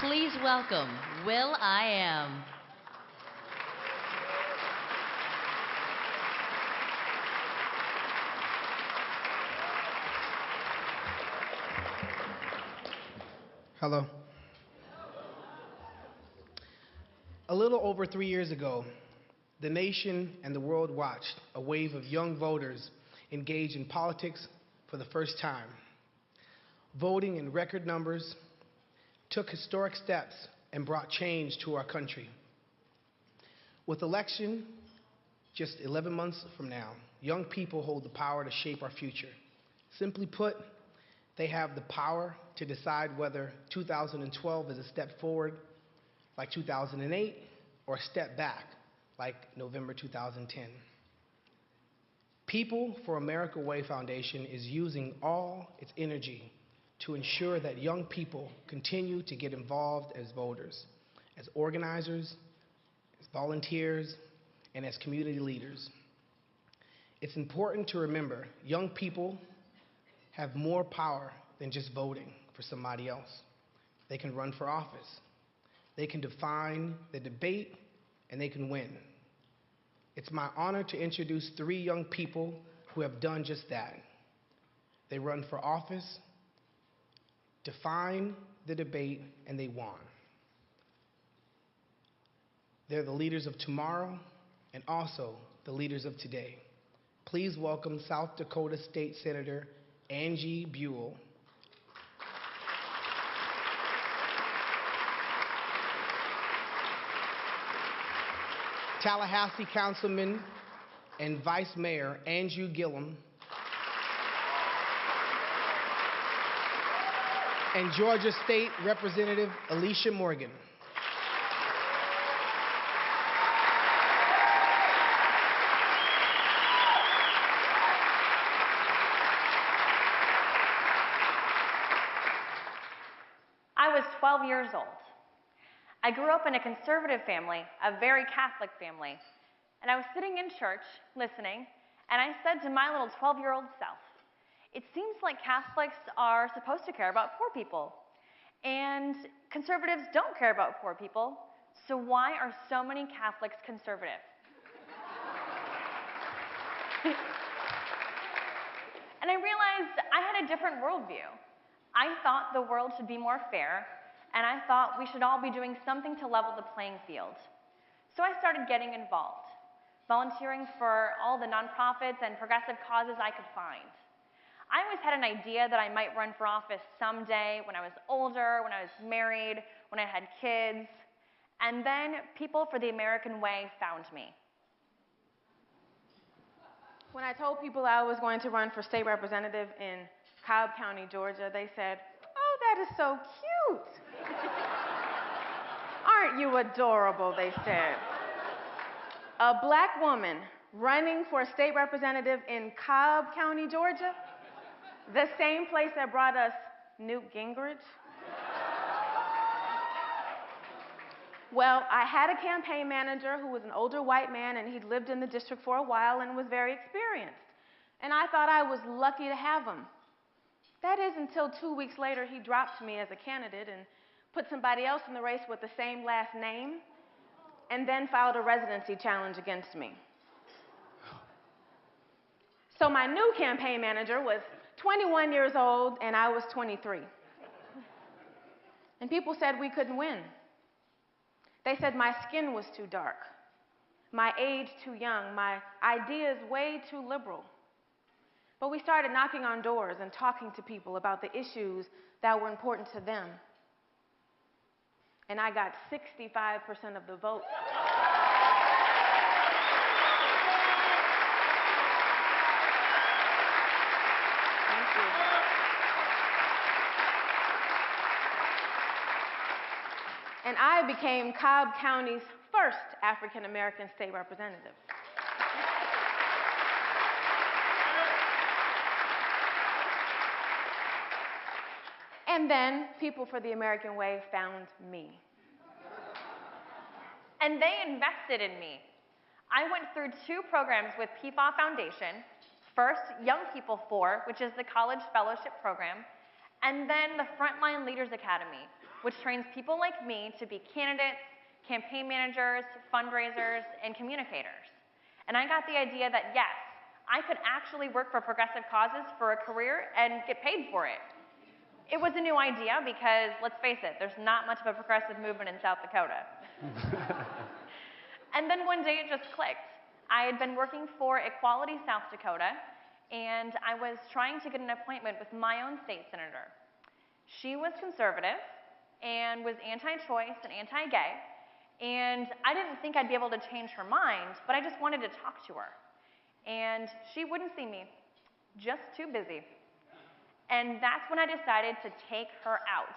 Please welcome will.i.am. Hello. A little over 3 years ago, the nation and the world watched a wave of young voters engage in politics for the first time. Voting in record numbers, took historic steps, and brought change to our country. With election just 11 months from now, young people hold the power to shape our future. Simply put, they have the power to decide whether 2012 is a step forward like 2008 or a step back like November 2010. People for America Way Foundation is using all its energy to ensure that young people continue to get involved as voters, as organizers, as volunteers, and as community leaders. It's important to remember young people have more power than just voting for somebody else. They can run for office. They can define the debate, and they can win. It's my honor to introduce 3 young people who have done just that. They run for office, define the debate, and they won. They're the leaders of tomorrow and also the leaders of today. Please welcome South Dakota State Senator Angie Buhl. Tallahassee Councilman and Vice Mayor Gillum, and Georgia State Representative Alisha Morgan. I was 12 years old. I grew up in a conservative family, a very Catholic family, and I was sitting in church listening, and I said to my little 12-year-old self, it seems like Catholics are supposed to care about poor people, and conservatives don't care about poor people, so why are so many Catholics conservative? And I realized I had a different worldview. I thought the world should be more fair, and I thought we should all be doing something to level the playing field. So I started getting involved, volunteering for all the nonprofits and progressive causes I could find. I always had an idea that I might run for office someday when I was older, when I was married, when I had kids, and then People for the American Way found me. When I told people I was going to run for state representative in Cobb County, Georgia, they said, "Oh, that is so cute." "Aren't you adorable?" they said. A black woman running for a state representative in Cobb County, Georgia, the same place that brought us Newt Gingrich. Well, I had a campaign manager who was an older white man, and he'd lived in the district for a while and was very experienced. And I thought I was lucky to have him. That is, until 2 weeks later, he dropped me as a candidate and put somebody else in the race with the same last name, and then filed a residency challenge against me. So my new campaign manager was 21 years old, and I was 23. And people said we couldn't win. They said my skin was too dark, my age too young, my ideas way too liberal. But we started knocking on doors and talking to people about the issues that were important to them. And I got 65% of the vote. Thank you. And I became Cobb County's first African American state representative. And then People for the American Way found me. And they invested in me. I went through 2 programs with PFAW Foundation. First, Young People For, which is the college fellowship program, and then the Frontline Leaders Academy, which trains people like me to be candidates, campaign managers, fundraisers, and communicators. And I got the idea that yes, I could actually work for progressive causes for a career and get paid for it. It was a new idea because, let's face it, there's not much of a progressive movement in South Dakota. And then one day it just clicked. I had been working for Equality South Dakota, and I was trying to get an appointment with my own state senator. She was conservative and was anti-choice and anti-gay, and I didn't think I'd be able to change her mind, but I just wanted to talk to her. And she wouldn't see me, just too busy. And that's when I decided to take her out.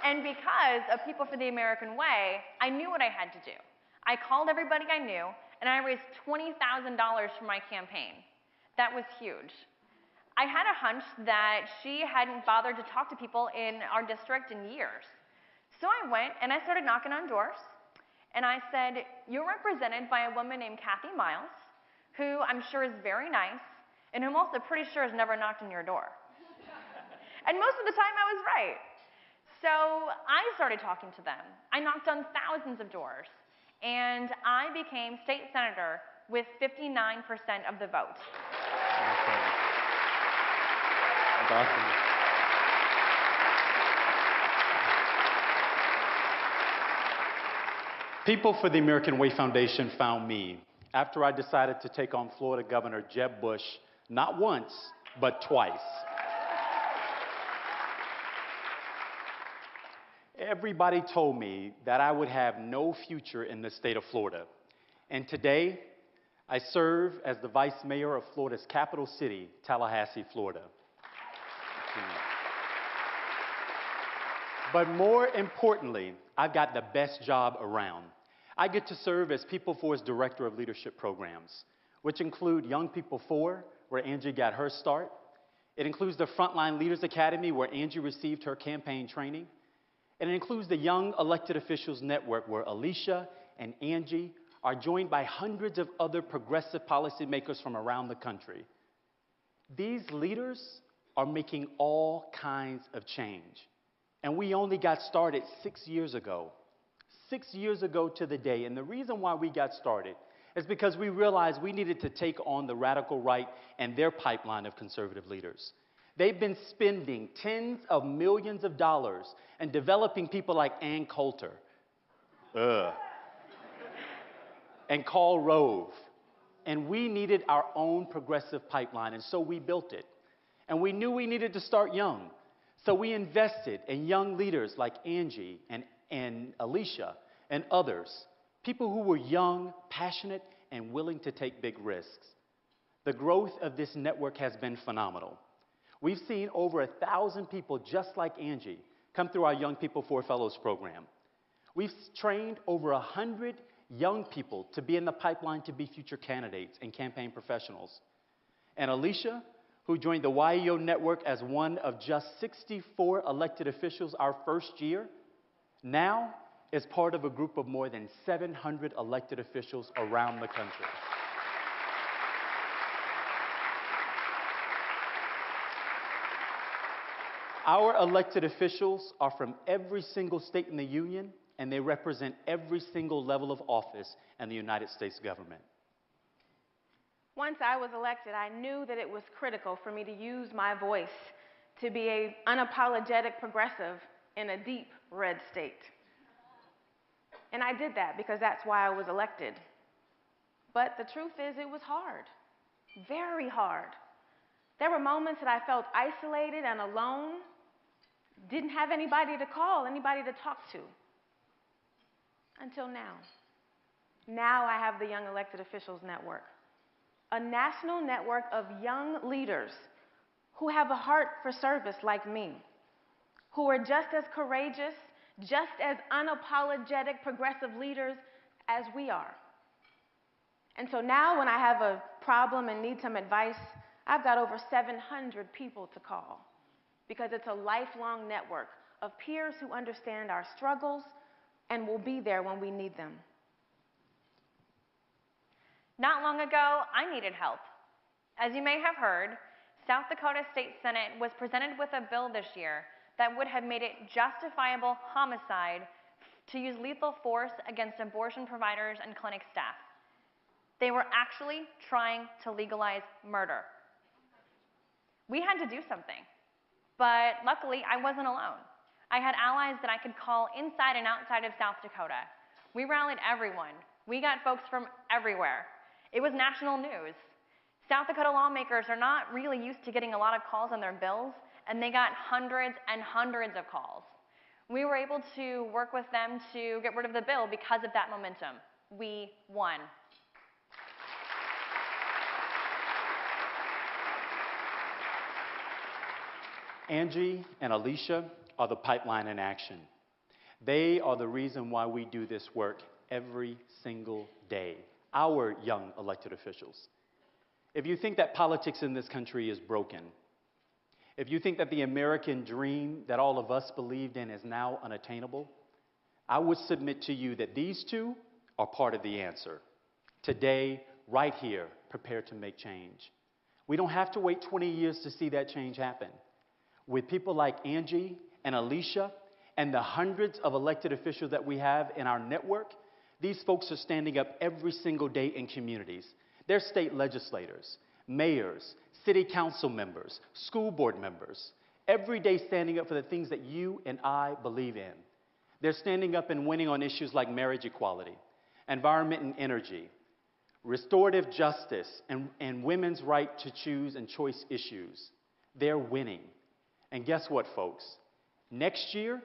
And because of People for the American Way, I knew what I had to do. I called everybody I knew, and I raised $20,000 for my campaign. That was huge. I had a hunch that she hadn't bothered to talk to people in our district in years. So I went and I started knocking on doors, and I said, "You're represented by a woman named Kathy Miles, who I'm sure is very nice, and who I'm also pretty sure has never knocked on your door." And most of the time I was right. So I started talking to them. I knocked on thousands of doors, and I became state senator with 59% of the vote. That's awesome. People for the American Way Foundation found me after I decided to take on Florida Governor Jeb Bush not once, but twice. Everybody told me that I would have no future in the state of Florida. And today, I serve as the vice mayor of Florida's capital city, Tallahassee, Florida. But more importantly, I've got the best job around. I get to serve as People For's Director of Leadership Programs, which include Young People For, where Angie got her start. It includes the Frontline Leaders Academy, where Angie received her campaign training. And it includes the Young Elected Officials Network, where Alisha and Angie are joined by hundreds of other progressive policymakers from around the country. These leaders are making all kinds of change. And we only got started 6 years ago. 6 years ago to the day. And the reason why we got started is because we realized we needed to take on the radical right and their pipeline of conservative leaders. They've been spending tens of millions of dollars and developing people like Ann Coulter, and Karl Rove. And we needed our own progressive pipeline, and so we built it. And we knew we needed to start young. So we invested in young leaders like Angie and Alisha and others, people who were young, passionate, and willing to take big risks. The growth of this network has been phenomenal. We've seen over 1,000 people just like Angie come through our Young People For Fellows program. We've trained over 100 young people to be in the pipeline to be future candidates and campaign professionals. And Alisha, who joined the YEO network as one of just 64 elected officials our first year, now is part of a group of more than 700 elected officials around the country. Our elected officials are from every single state in the union, and they represent every single level of office in the United States government. Once I was elected, I knew that it was critical for me to use my voice to be an unapologetic progressive in a deep red state. And I did that because that's why I was elected. But the truth is, it was hard, very hard. There were moments that I felt isolated and alone, didn't have anybody to call, anybody to talk to. Until now. Now I have the Young Elected Officials Network, a national network of young leaders who have a heart for service like me, who are just as courageous, just as unapologetic progressive leaders as we are. And so now when I have a problem and need some advice, I've got over 700 people to call because it's a lifelong network of peers who understand our struggles and will be there when we need them. Not long ago, I needed help. As you may have heard, South Dakota State Senate was presented with a bill this year that would have made it justifiable homicide to use lethal force against abortion providers and clinic staff. They were actually trying to legalize murder. We had to do something, but luckily I wasn't alone. I had allies that I could call inside and outside of South Dakota. We rallied everyone. We got folks from everywhere. It was national news. South Dakota lawmakers are not really used to getting a lot of calls on their bills, and they got hundreds and hundreds of calls. We were able to work with them to get rid of the bill because of that momentum. We won. Angie and Alisha are the pipeline in action. They are the reason why we do this work every single day, our young elected officials. If you think that politics in this country is broken, if you think that the American dream that all of us believed in is now unattainable, I would submit to you that these two are part of the answer. Today, right here, prepare to make change. We don't have to wait 20 years to see that change happen. With people like Angie and Alisha and the hundreds of elected officials that we have in our network, these folks are standing up every single day in communities. They're state legislators, mayors, city council members, school board members, every day standing up for the things that you and I believe in. They're standing up and winning on issues like marriage equality, environment and energy, restorative justice, and women's right to choose and choice issues. They're winning. And guess what, folks? Next year,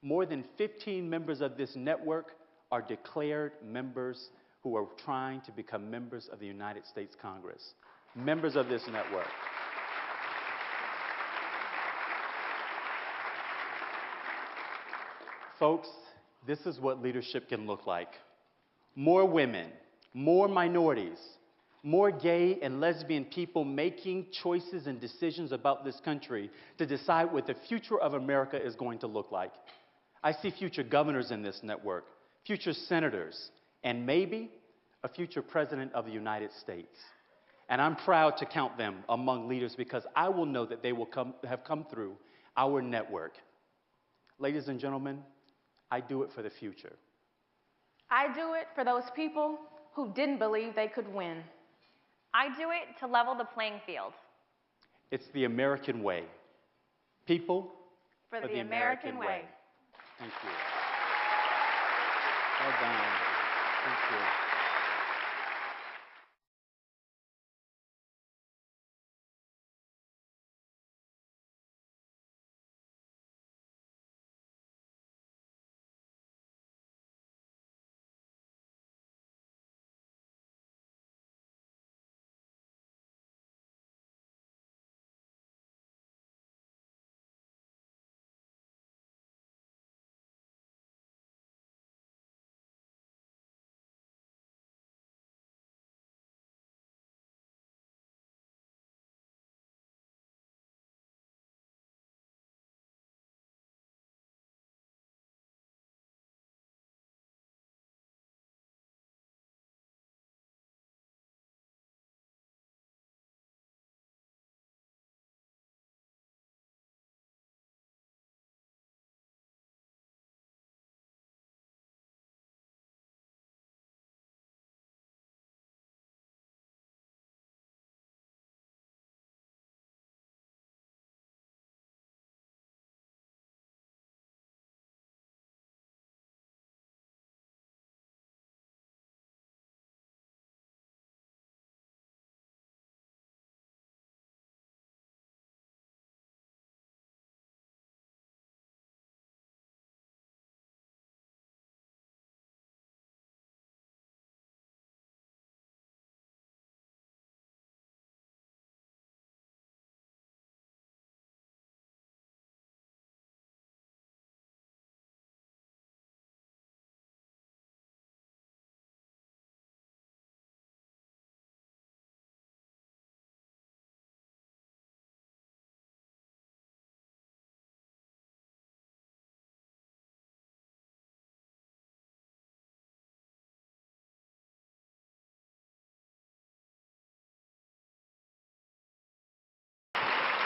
more than 15 members of this network are declared members who are trying to become members of the United States Congress. Members of this network. Folks, this is what leadership can look like. More women, more minorities, more gay and lesbian people making choices and decisions about this country to decide what the future of America is going to look like. I see future governors in this network, future senators, and maybe a future president of the United States. And I'm proud to count them among leaders because I will know that they will have come through our network. Ladies and gentlemen, I do it for the future. I do it for those people who didn't believe they could win. I do it to level the playing field. It's the American way. People For the American way. Thank you. Well done. Thank you.